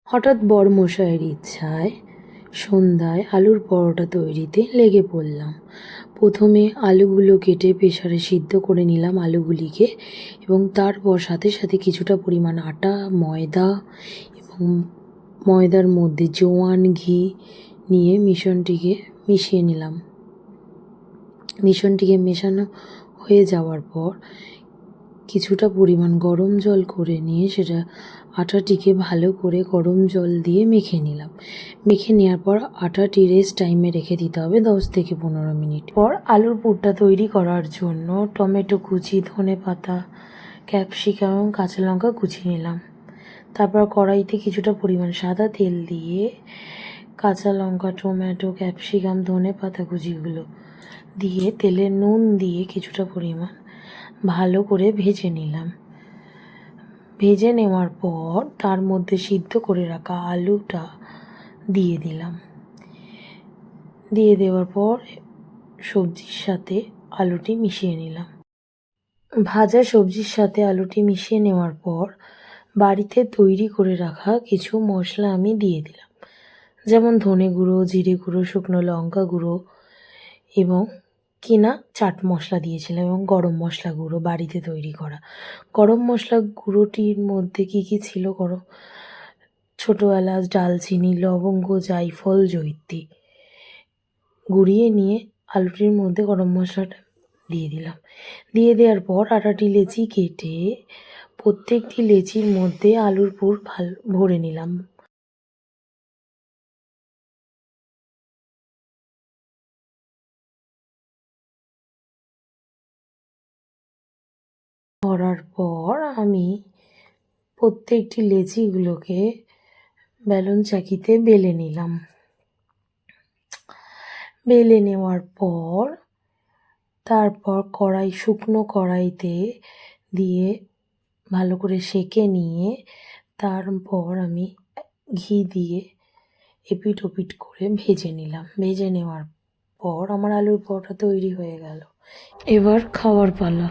হঠাৎ বরমশাইয়ের ইচ্ছায় সন্ধ্যায় আলুর পরোটা তৈরিতে লেগে পড়লাম। প্রথমে আলুগুলো কেটে প্রেসারে সিদ্ধ করে নিলাম আলুগুলিকে, এবং তারপর সাথে সাথে কিছুটা পরিমাণ আটা, ময়দা এবং ময়দার মধ্যে জোয়ান ঘি নিয়ে মিশ্রণটিকে মিশিয়ে নিলাম। মিশ্রণটিকে মেশানো হয়ে যাওয়ার পর কিছুটা পরিমাণ গরম জল করে নিয়ে সেটা আটাটিকে ভালো করে গরম জল দিয়ে মেখে নিলাম। মেখে নেওয়ার পর আটাটি রেস্ট টাইমে রেখে দিতে হবে 10 থেকে 15 মিনিট। পর আলুর পুরটা তৈরি করার জন্য টমেটো কুচি, ধনেপাতা, ক্যাপসিকাম এবং কাঁচা লঙ্কা কুচিয়ে নিলাম। তারপর কড়াইতে কিছুটা পরিমাণ সাদা তেল দিয়ে কাঁচা লঙ্কা, টমেটো, ক্যাপসিকাম, ধনেপাতা কুচিগুলো দিয়ে তেলে নুন দিয়ে কিছুটা পরিমাণ ভালো করে ভেজে নিলাম। ভেজে নেওয়ার পর তার মধ্যে সিদ্ধ করে রাখা আলুটা দিয়ে দিলাম। দিয়ে দেওয়ার পর সবজির সাথে আলুটি মিশিয়ে নিলাম। ভাজা সবজির সাথে আলুটি মিশিয়ে নেওয়ার পর বাড়িতে তৈরি করে রাখা কিছু মশলা আমি দিয়ে দিলাম, যেমন ধনে গুঁড়ো, জিরে গুঁড়ো, শুকনো লঙ্কা গুঁড়ো এবং কিনা চাট মশলা দিয়েছিলাম, এবং গরম মশলা গুঁড়ো বাড়িতে তৈরি করা। গরম মশলা গুঁড়োটির মধ্যে কী কী ছিল? ছোটো এলাচ, ডালচিনি, লবঙ্গ, জায়ফল, জয়িত্রী গুঁড়িয়ে নিয়ে আলুটির মধ্যে গরম মশলাটা দিয়ে দিলাম। দিয়ে দেওয়ার পর আটাটি লেচি কেটে প্রত্যেকটি লেচির মধ্যে আলুর পুর ভরে নিলাম। করার পর আমি প্রত্যেকটি লেচিগুলোকে বেলুন চাকিতে বেলে নিলাম। বেলে নেওয়ার পর তারপর শুকনো কড়াইতে দিয়ে ভালো করে সেঁকে নিয়ে তারপর আমি ঘি দিয়ে এপিট ওপিট করে ভেজে নিলাম। ভেজে নেওয়ার পর আমার আলুর পরোটা তৈরি হয়ে গেল। এবার খাওয়ার পালা।